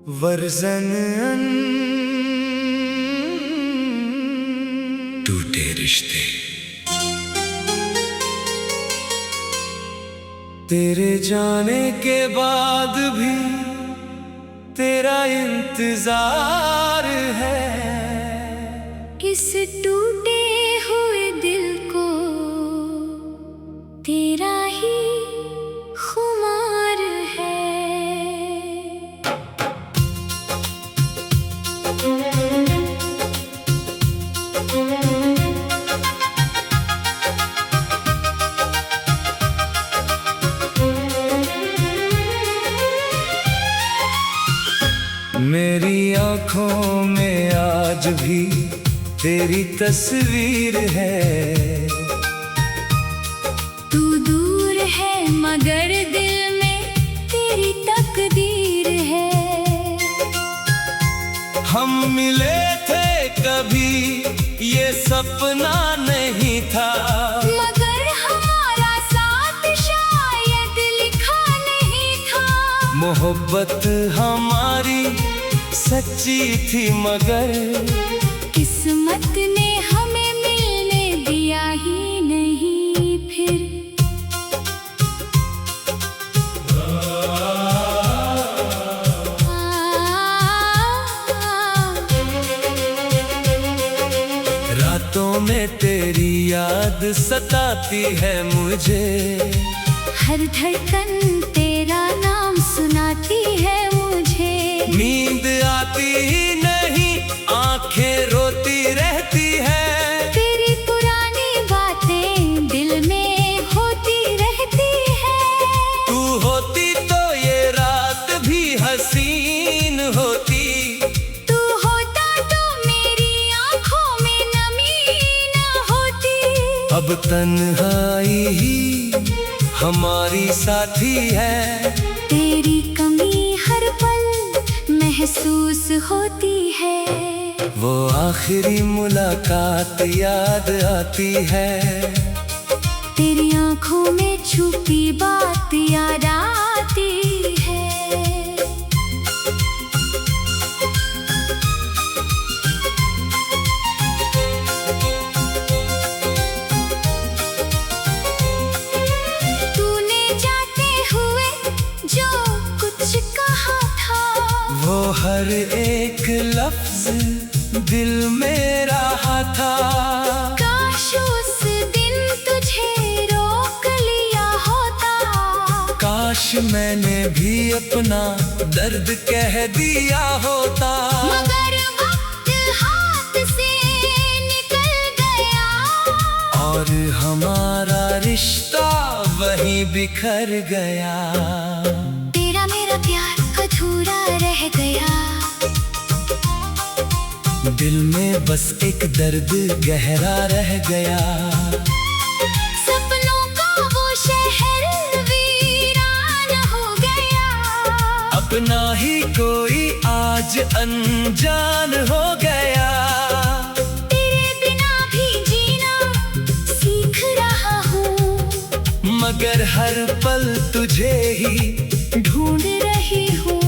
Version टूटे रिश्ते तेरे जाने के बाद भी तेरा इंतजार है। इस टूटे हुए दिल को तेरा ही खुमार है। मेरी आँखों में आज भी तेरी तस्वीर है। तू दूर है मगर दिल में तेरी तकदीर है। हम मिले थे कभी ये सपना नहीं था, मगर हमारा साथ शायद लिखा नहीं था। मोहब्बत हमारी सच्ची थी मगर किस्मत ने हमें मिलने दिया ही नहीं फिर। रातों में तेरी याद सताती है मुझे। हर धड़कन तेरा नाम सुनाती है मुझे। नींद आती ही नहीं, आंखें रोती रहती है। तेरी पुरानी बातें दिल में होती रहती है। तू होती तो ये रात भी हसीन होती। तू होता तो मेरी आंखों में नमी न होती। अब तन्हाई ही हमारी साथी है। तेरी कमी हर पल महसूस होती है। वो आखिरी मुलाकात याद आती है। तेरी आंखों में छुपी बात याद आती है। तूने जाते हुए जो कुछ कहा था, वो हर एक लफ्ज दिल में रहा था। काश उस दिन तुझे रोक लिया होता। काश मैंने भी अपना दर्द कह दिया होता। मगर वक्त हाथ से निकल गया और हमारा रिश्ता वहीं बिखर गया। तेरा मेरा प्यार अधूरा रह गया। दिल में बस एक दर्द गहरा रह गया। सपनों का वो शहर वीरान हो गया। अपना ही कोई आज अनजान हो गया। तेरे बिना भी जीना सीख रहा हूँ, मगर हर पल तुझे ही ढूंढ रही हूँ।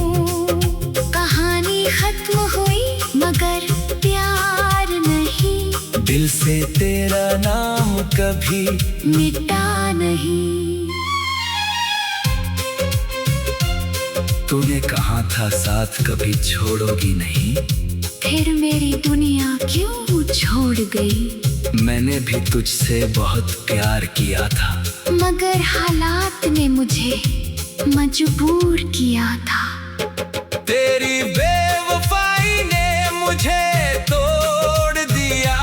कहानी खत्म हुई मगर प्यार नहीं। दिल से तेरा नाम कभी मिटा नहीं। तूने कहा था साथ कभी छोड़ोगी नहीं। फिर मेरी दुनिया क्यों छोड़ गई। मैंने भी तुझसे बहुत प्यार किया था, मगर हालात ने मुझे मजबूर किया था। तेरी बेवफाई ने मुझे तोड़ दिया।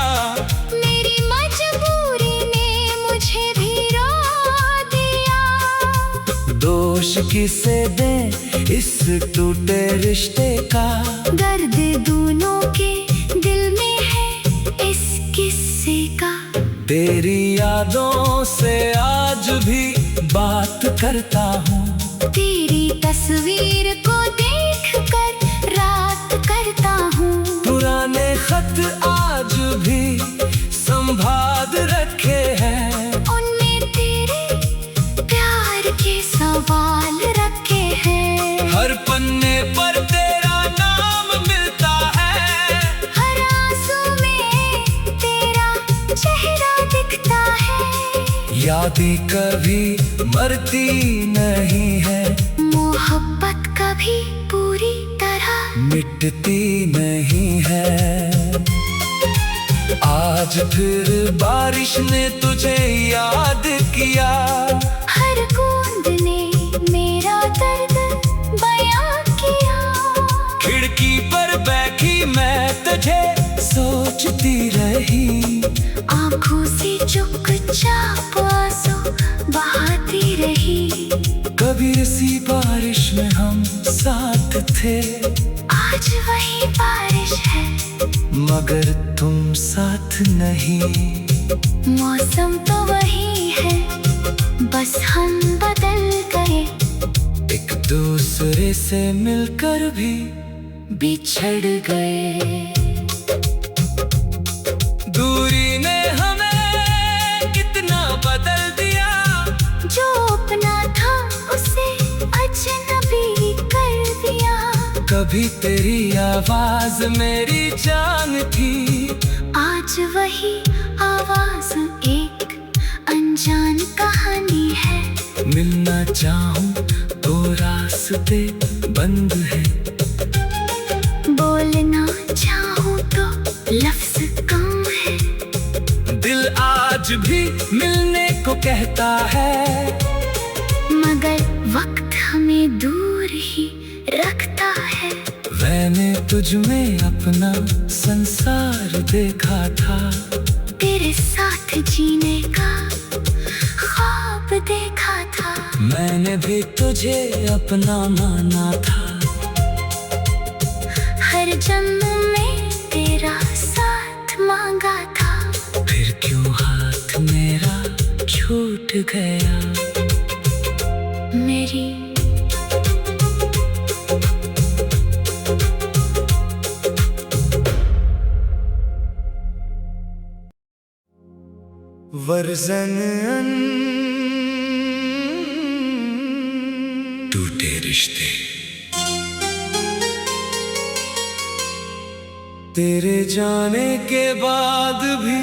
मेरी मजबूरी ने मुझे भी रो दिया। दोष किसे दे इस टूटे रिश्ते का। दर्द दोनों के दिल में है इस किस्से का। तेरी यादों से आज भी बात करता हूँ। तेरी तस्वीर को देख कर रात करता हूँ। पुराने खत आज भी संभाल रखे हैं। उनमें तेरे प्यार के सवाल रखे हैं। हर पन्ने पर तेरा यादें कभी मरती नहीं है, मोहब्बत कभी पूरी तरह मिटती नहीं है। आज फिर बारिश ने तुझे याद किया, हर बूंद ने मेरा दर्द बयां किया। खिड़की पर बैठी मैं तुझे सोचती रही, आंखों से चुपचाप आंसू बहाती रही। कभी इसी बारिश में हम साथ थे, आज वही बारिश है मगर तुम साथ नहीं। मौसम तो वही है, बस हम बदल गए। एक दूसरे से मिलकर भी बिछड़ गए। दूरी ने हमें कितना बदल दिया, जो अपना था उसे अजनबी कर दिया। कभी तेरी आवाज मेरी जान थी, आज वही आवाज एक अनजान कहानी है। मिलना चाहूं तो रास्ते बंद है, बोलना चाहूं तो लफ्ज कम है। दिल आज भी मिलने को कहता है, मगर वक्त हमें दूर ही रखता है। मैंने तुझ में अपना संसार देखा था, तेरे साथ जीने का ख्वाब देखा था। मैंने भी तुझे अपना माना था, हर जन्म में तेरा साथ मांगा था। फिर क्यों हाथ मेरा छूट गया। मेरी वर्जन टूटे रिश्ते, तेरे जाने के बाद भी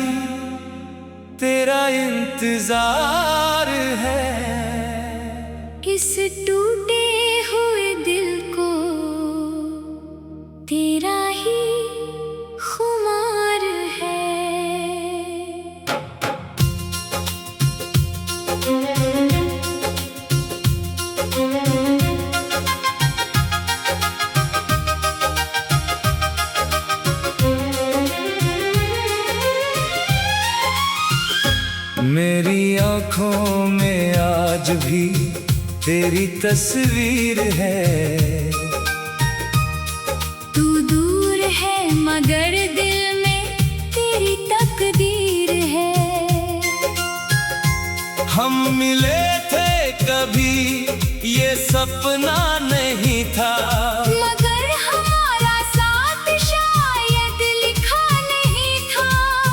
तेरा इंतजार है। इस टूटे हुए दिल को तेरा ही खुमार है। मेरी आँखों में आज भी तेरी तस्वीर है, तू दूर है मगर दिल में तेरी तकदीर है। हम मिले थे कभी ये सपना नहीं था, मगर हमारा साथ शायद लिखा नहीं था।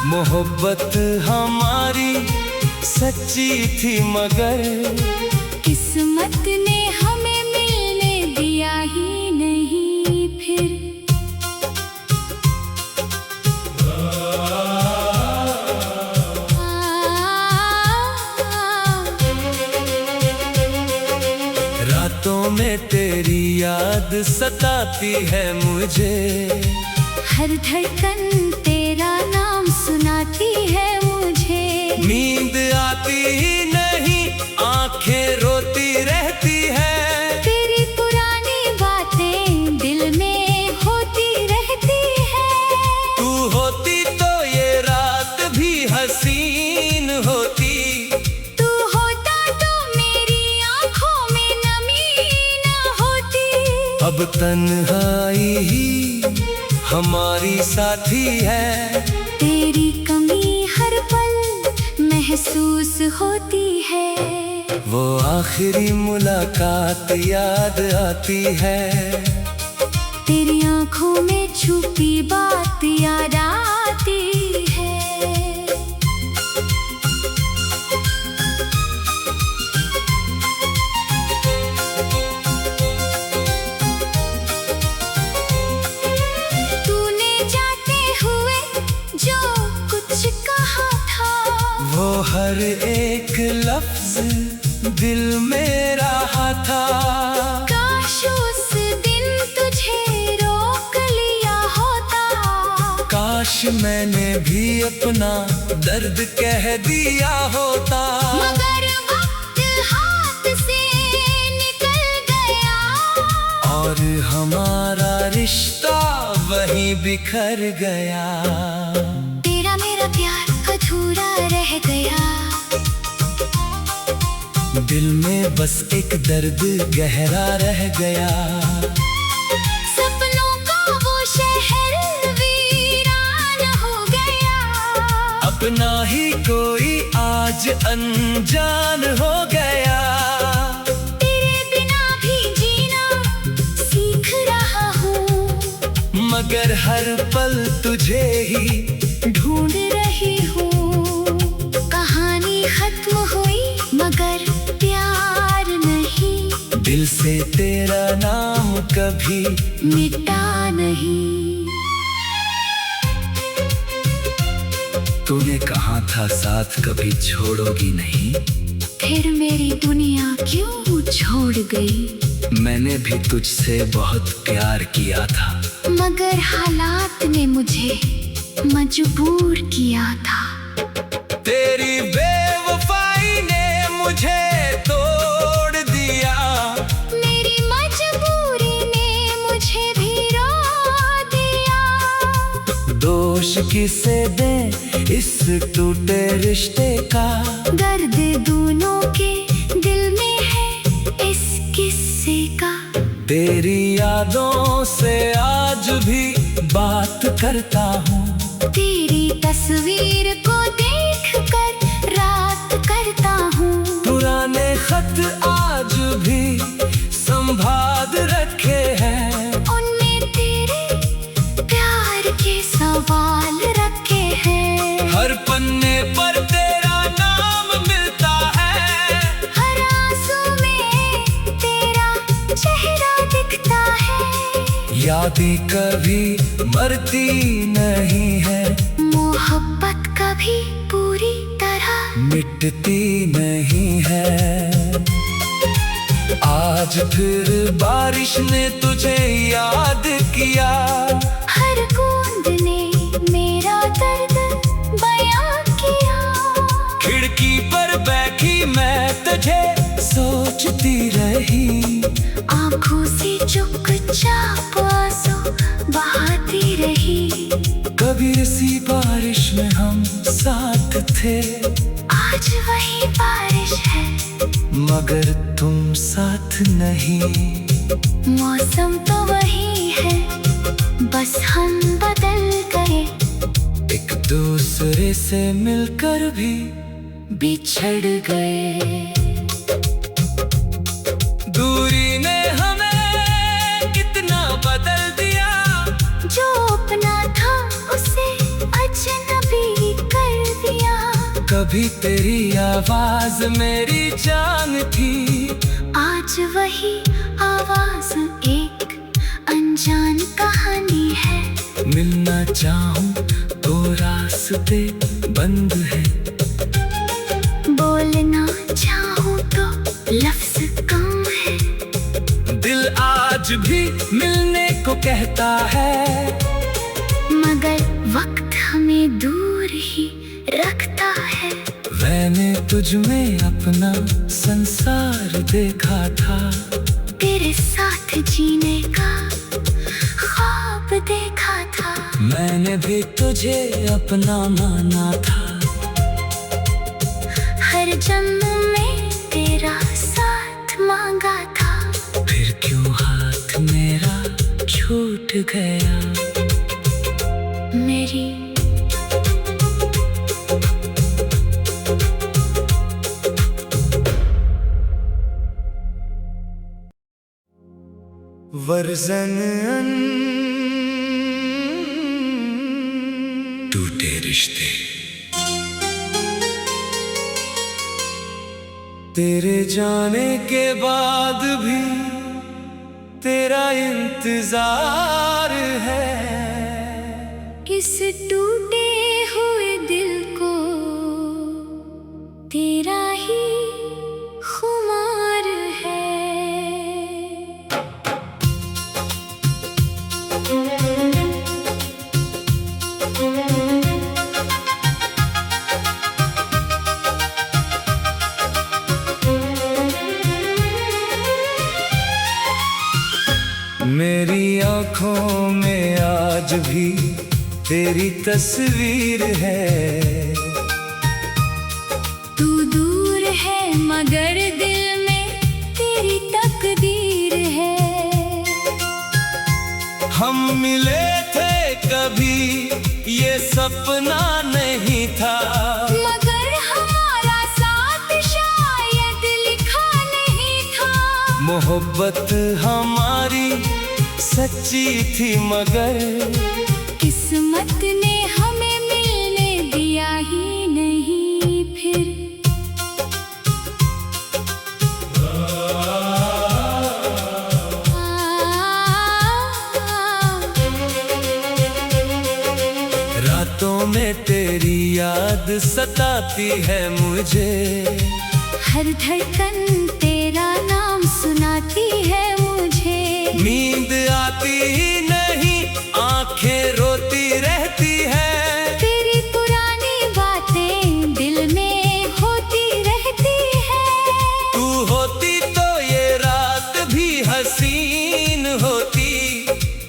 मोहब्बत हमारी सच्ची थी मगर किस्मत ने हमें मिलने दिया ही नहीं फिर। रातों में तेरी याद सताती है मुझे, हर धड़कन तेरा नाम सुनाती है मुझे। नींद आती ही नहीं, आंखें रोती रहती है। तेरी पुरानी बातें दिल में होती रहती है। तू होती तो ये रात भी हसीन होती, तू होता तो मेरी आंखों में नमी न होती। अब तन्हाई ही हमारी साथी है, तेरी कमी हर पल महसूस होती है। वो आखिरी मुलाकात याद आती है, तेरी आंखों में छुपी बात याद आती है। वो हर हर एक लफ्ज दिल में रहा था। काश उस दिन तुझे रोक लिया होता। काश मैंने भी अपना दर्द कह दिया होता। मगर वक्त हाथ से निकल गया और हमारा रिश्ता वहीं बिखर गया। तेरा मेरा प्यार अधूरा रह गया। दिल में बस एक दर्द गहरा रह गया। सपनों का वो शहर वीरान हो गया। अपना ही कोई आज अनजान हो गया। तेरे बिना भी जीना सीख रहा हूँ। मगर हर पल तुझे ही ढूंढ रही हूँ। कहानी खत्म हुई मगर प्यार नहीं। दिल से तेरा नाम कभी मिटा नहीं। तूने कहा था साथ कभी छोड़ोगी नहीं। फिर मेरी दुनिया क्यों छोड़ गई। मैंने भी तुझसे बहुत प्यार किया था। मगर हालात ने मुझे मजबूर किया था। तेरी बेवफाई ने मुझे तोड़ दिया। मेरी मजबूरी ने मुझे भी रो दिया। दोष किसे दे इस टूटे रिश्ते का। दर्द दोनों के दिल में है इस किस्से का। तेरी यादों से आज भी बात करता हूँ। तेरी तस्वीर को देखकर रात करता हूँ। पुराने खत आज भी संभाल रखे हैं। उनमें तेरे प्यार के सवाल रखे हैं। हर पन्ने पर तेरा नाम मिलता है। हर आंसू में तेरा चेहरा दिखता है। यादें कभी मरती नहीं है। मोहब्बत कभी पूरी तरह मिटती नहीं है। आज फिर बारिश ने तुझे याद किया। हर बूंद ने मेरा दर्द बयां किया। खिड़की पर बैठी मैं तुझे सोचती रही। आंखों से चुपचाप आंसू बहाती रही। कभी इसी बारिश में हम साथ थे। आज वही बारिश है मगर तुम साथ नहीं। मौसम तो वही है बस हम बदल गए। एक दूसरे से मिलकर भी बिछड़ गए। दूरी ने हमें कितना बदल दिया। जो अपना था उसे अजनबी कर दिया। कभी तेरी आवाज मेरी जान थी। आज वही आवाज एक अनजान कहानी है। मिलना चाहूं तो रास्ते बंद है। बोलना चाहूं तो लफ्ज कम है। दिल आज भी मिलने को कहता है। मगर वक्त हमें दूर ही रखता है। मैंने तुझ में अपना संसार देखा था। तेरे साथ जीने का ख्वाब देखा था। मैंने भी तुझे अपना माना था। हर जन्म में तेरा साथ मांगा था। फिर क्यों हाथ मेरा छूट गया। मेरी वर्जन टूटे रिश्ते। तेरे जाने के बाद भी तेरा इंतजार है। इस टूटे हुए दिल को मेरी आँखों में आज भी तेरी तस्वीर है। तू दूर है मगर दिल में तेरी तकदीर है। हम मिले थे कभी ये सपना नहीं था, मगर हमारा साथ शायद लिखा नहीं था। मोहब्बत हमारी सच्ची थी मगर किस्मत ने हमें मिलने दिया ही नहीं फिर। रातों में तेरी याद सताती है मुझे, हर धड़कन तेरा नाम सुनाती है मुझे। नींद आती ही नहीं, आंखें रोती रहती है। तेरी पुरानी बातें दिल में होती रहती है। तू होती तो ये रात भी हसीन होती।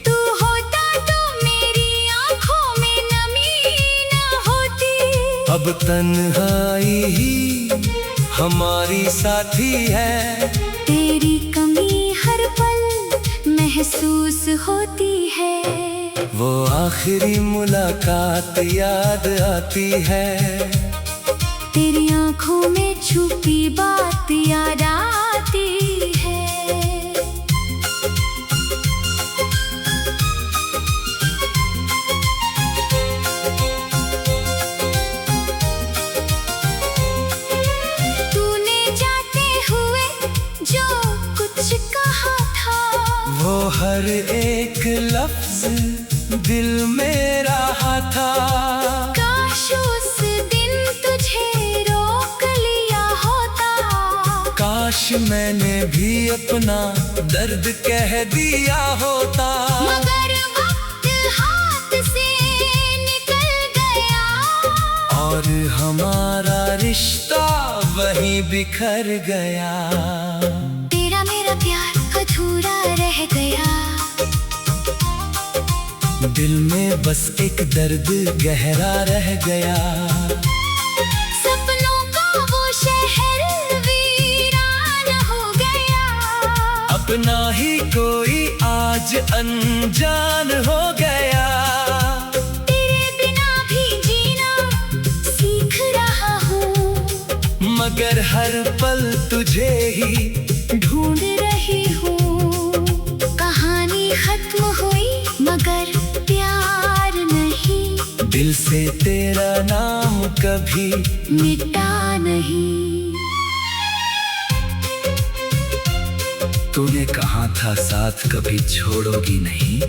तू होता तो मेरी आँखों में नमी न होती। अब तन्हाई ही हमारी साथी है, तेरी कमी हर पल महसूस होती है। वो आखिरी मुलाकात याद आती है। तेरी आँखों में छुपी बात याद आती है। तूने जाते हुए जो कुछ कहा था, वो हर एक लफ्ज दिल में रहा था। काश उस दिन तुझे रोक लिया होता। काश मैंने भी अपना दर्द कह दिया होता। मगर वक्त हाथ से निकल गया और हमारा रिश्ता वहीं बिखर गया। तेरा मेरा प्यार अधूरा रह गया। दिल में बस एक दर्द गहरा रह गया। सपनों का वो शहर वीरान हो गया। अपना ही कोई आज अनजान हो गया। तेरे बिना भी जीना सीख रहा हूँ, मगर हर पल तुझे ही ढूंढ रही हूँ। कहानी खत्म हुई मगर प्यार नहीं, दिल से तेरा नाम कभी मिटा नहीं। तूने कहा था साथ कभी छोड़ोगी नहीं,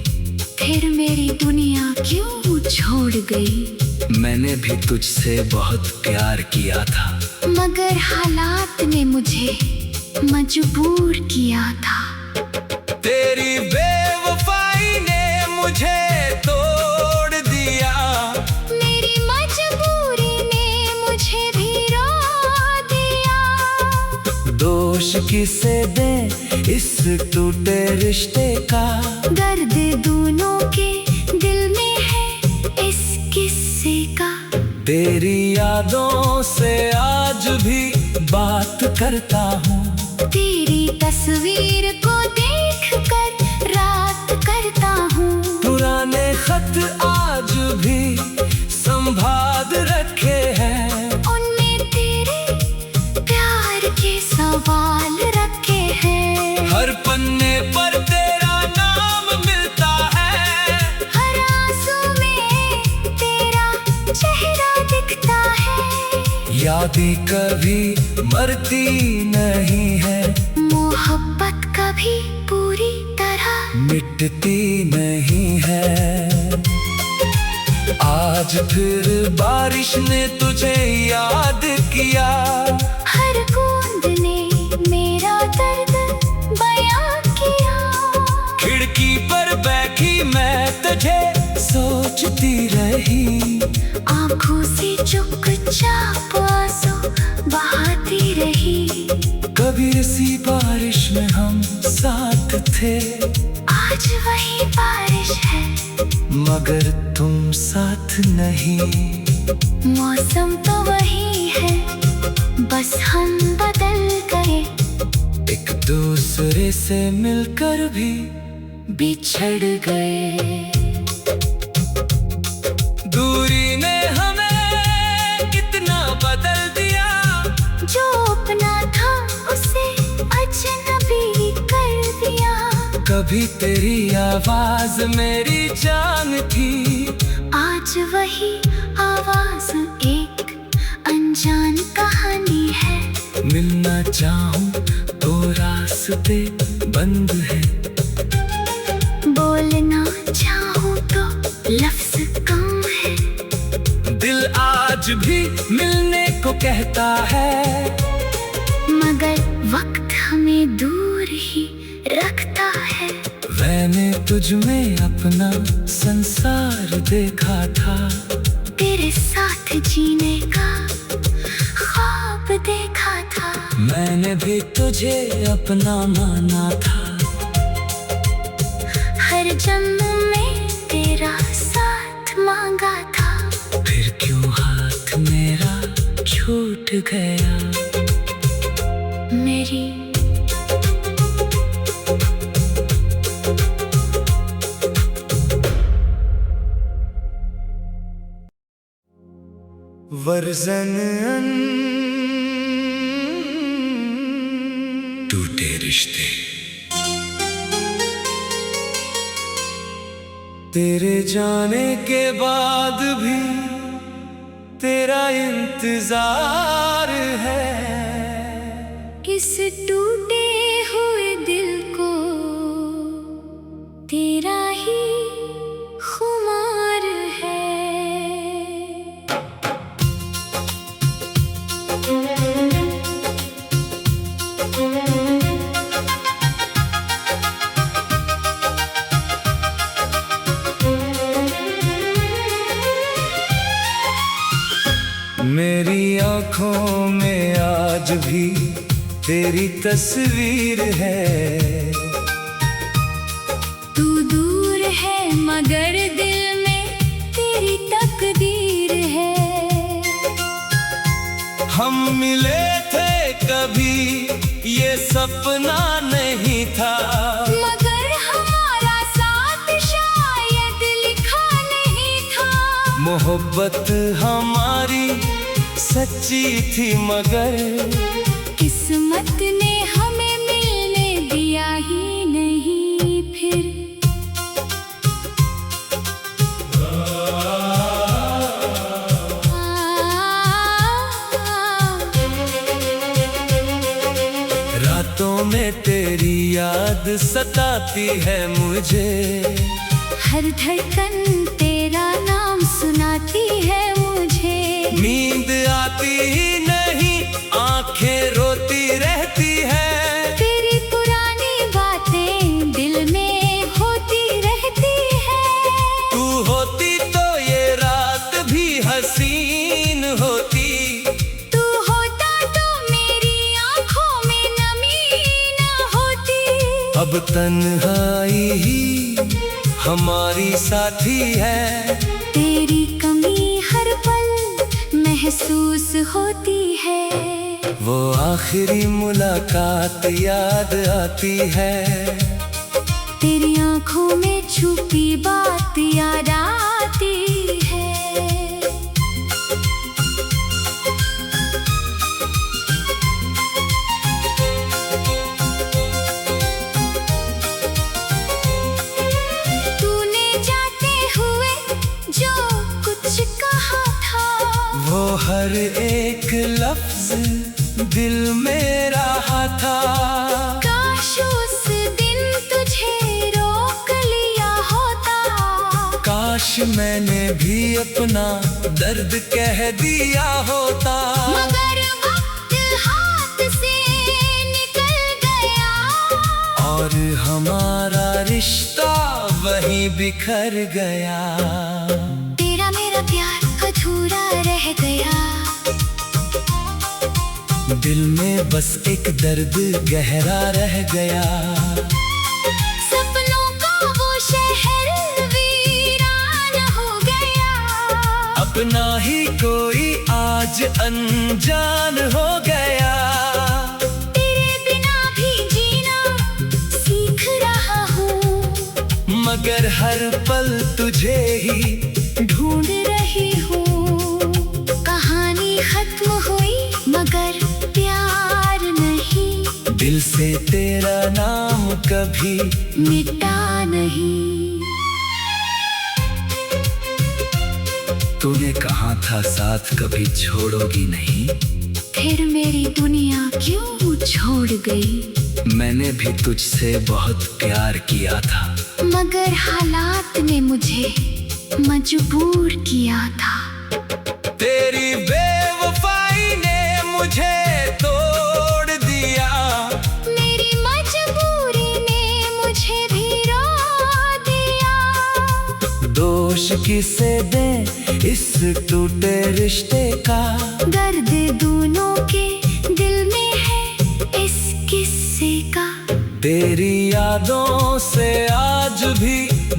फिर मेरी दुनिया क्यों छोड़ गई। मैंने भी तुझसे बहुत प्यार किया था, मगर हालात ने मुझे मजबूर किया था। तेरी बेवफाई ने मुझे तोड़ दिया। मेरी मजबूरी ने मुझे भी रो दिया। दोष किसे दे इस टूटे रिश्ते का, दर्द दोनों के दिल में है इस किस्से का। तेरी यादों से आज भी बात करता हूँ। तेरी तस्वीर को देख कर रात करता हूँ। पुराने खत आज भी संभाल रखे हैं। उनमें तेरे प्यार के सवाल रखे हैं। हर पन्ने पर तेरा नाम मिलता है। हर आंसू में तेरा चेहरा दिखता है। यादें कभी मरती नहीं है, मोहब्बत कभी पूरी तरह मिटती नहीं है। आज फिर बारिश ने तुझे याद किया। हर बूंद ने मेरा दर्द बयां किया। खिड़की पर बैठी मैं तुझे सोचती रही। आंखों से चुपचाप आंसू बहाती रही। कभी इसी बारिश में हम साथ थे। आज आज वही बारिश है, मगर तुम साथ नहीं। मौसम तो वही है, बस हम बदल गए। एक दूसरे से मिलकर भी बिछड़ गए। दूरी ने हमें कितना बदल दिया। जो अपना था उसे अजनबी कर दिया। कभी तेरी आवाज मेरी जान थी, आज वही आवाज एक अनजान कहानी है। मिलना चाहूं तो रास्ते बंद है, बोलना चाहूं तो लफ्ज कम है। दिल आज भी मिलने को कहता है, मगर वक्त हमें दूर ही रखता है। मैंने तुझ में अपना संसार देखा था, तेरे साथ जीने का ख्वाब देखा था। मैंने भी तुझे अपना माना था। हर जन्म में तेरा साथ मांगा था। फिर क्यों हाथ मेरा छूट गया। मेरी वर्जन टूटे रिश्ते, तेरे जाने के बाद भी तेरा इंतजार है। इस टूटे हुए दिल को तेरा ही खुमार है। मेरी आँखों में आज भी तेरी तस्वीर है। तू दूर है मगर दिल में तेरी तकदीर है। हम मिले थे कभी ये सपना नहीं था, मगर हमारा साथ शायद लिखा नहीं था। मोहब्बत हमारी सच्ची थी मगर किस्मत ने हमें मिलने दिया ही नहीं फिर। रातों में तेरी याद सताती है मुझे। हर धड़कन तेरा नाम सुनाती है मुझे। नींद आती ही नहीं, आंखें रोती रहती है। तेरी पुरानी बातें दिल में होती रहती है। तू होती तो ये रात भी हसीन होती। तू होता तो मेरी आंखों में नमी न होती। अब तन्हाई ही हमारी साथी है। तेरी कमी हर पल महसूस होती है। वो आखिरी मुलाकात याद आती है। तेरी आंखों में छुपी बात याद आती है। तूने जाते हुए जो कुछ कहा था, वो हर एक लफ्ज दिल में रहा था। काश उस दिन तुझे रोक लिया होता। काश मैंने भी अपना दर्द कह दिया होता। मगर वक्त हाथ से निकल गया। और हमारा रिश्ता वहीं बिखर गया। तेरा मेरा प्यार अधूरा रह गया। दिल में बस एक दर्द गहरा रह गया। सपनों का आज अनजान हो गया। तेरे बिना भी जीना सीख रहा हूँ, मगर हर पल तुझे ही ढूंढ रही हूँ। कहानी खत्म हुई मगर प्यार नहीं, दिल से तेरा नाम कभी मिटा नहीं। तूने कहा था साथ कभी छोड़ोगी नहीं, फिर मेरी दुनिया क्यों छोड़ गई। मैंने भी तुझसे बहुत प्यार किया था, मगर हालात ने मुझे मजबूर किया था। तेरी बेवफाई ने मुझे तोड़ दिया। मेरी मजबूरी ने मुझे भी रो दिया। दोष किसे दे इस टूटे रिश्ते का, दर्द दोनों के दिल में है इस किस्से का। तेरी यादों से आज भी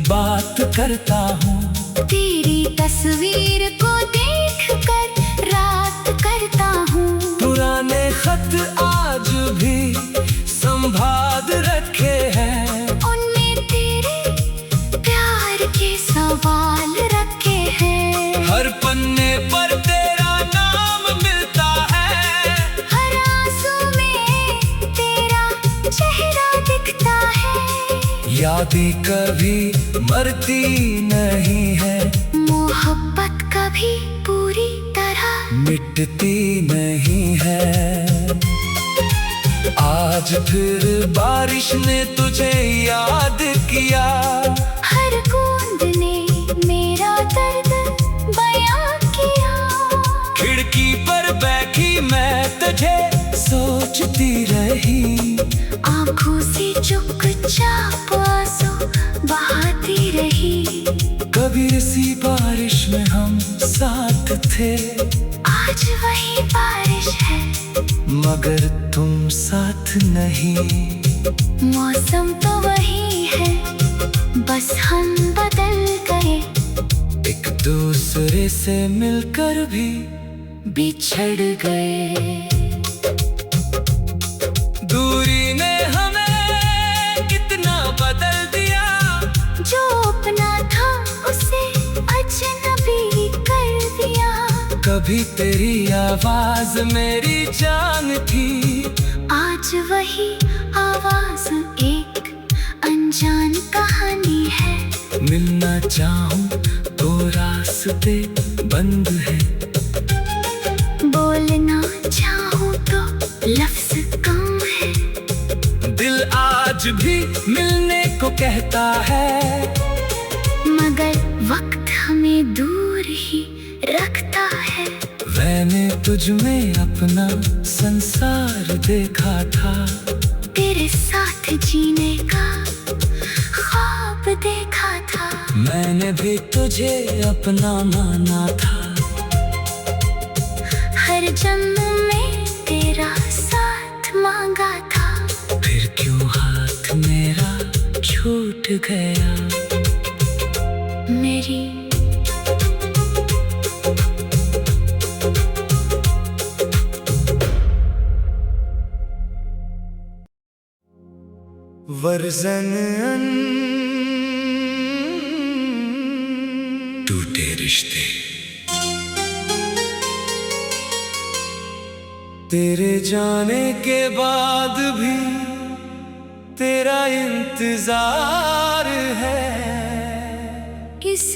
बात करता हूँ, तेरी तस्वीर को देख कर रात करता हूँ। पुराने खत आज भी संभाल रखे हैं, उनमें तेरे प्यार के सवाल रखे हैं। हर पन्ने पर तेरा नाम मिलता है, हर आंसू में तेरा चेहरा दिखता है। यादें कभी मरती नहीं है, मोहब्बत कभी पूरी तरह मिटती नहीं है। आज फिर बारिश ने तुझे याद किया, हर बूंद ने मेरा दर्द बयां किया। खिड़की पर बैठी मैं तुझे सोचती रही, आंखों से चुपचाप आंसू बहाती रही। कभी इसी बारिश में हम साथ थे, आज वही बारिश है मगर तुम साथ नहीं। मौसम तो वही है, बस हम बदल गए। एक दूसरे से मिलकर भी बिछड़ गए। दूरी ने हमें कितना बदल दिया, जो अपना था उसे अजनबी कर दिया। कभी तेरी आवाज मेरी जान थी, आज वही आवाज एक अनजान कहानी है। मिलना चाहूं तो रास्ते बंद है, बोलना चाहूं तो लफ्ज कम है। दिल आज भी मिलने को कहता है, मगर वक्त हमें दूर ही रखता है। मैंने तुझ में अपना संसार देखा था, तेरे साथ जीने का ख्वाब देखा था। मैंने भी तुझे अपना माना था, हर जन्म में तेरा साथ मांगा था। फिर क्यों हाथ मेरा छूट गया। मेरी वर्जन टूटे रिश्ते, तेरे जाने के बाद भी तेरा इंतजार है। इस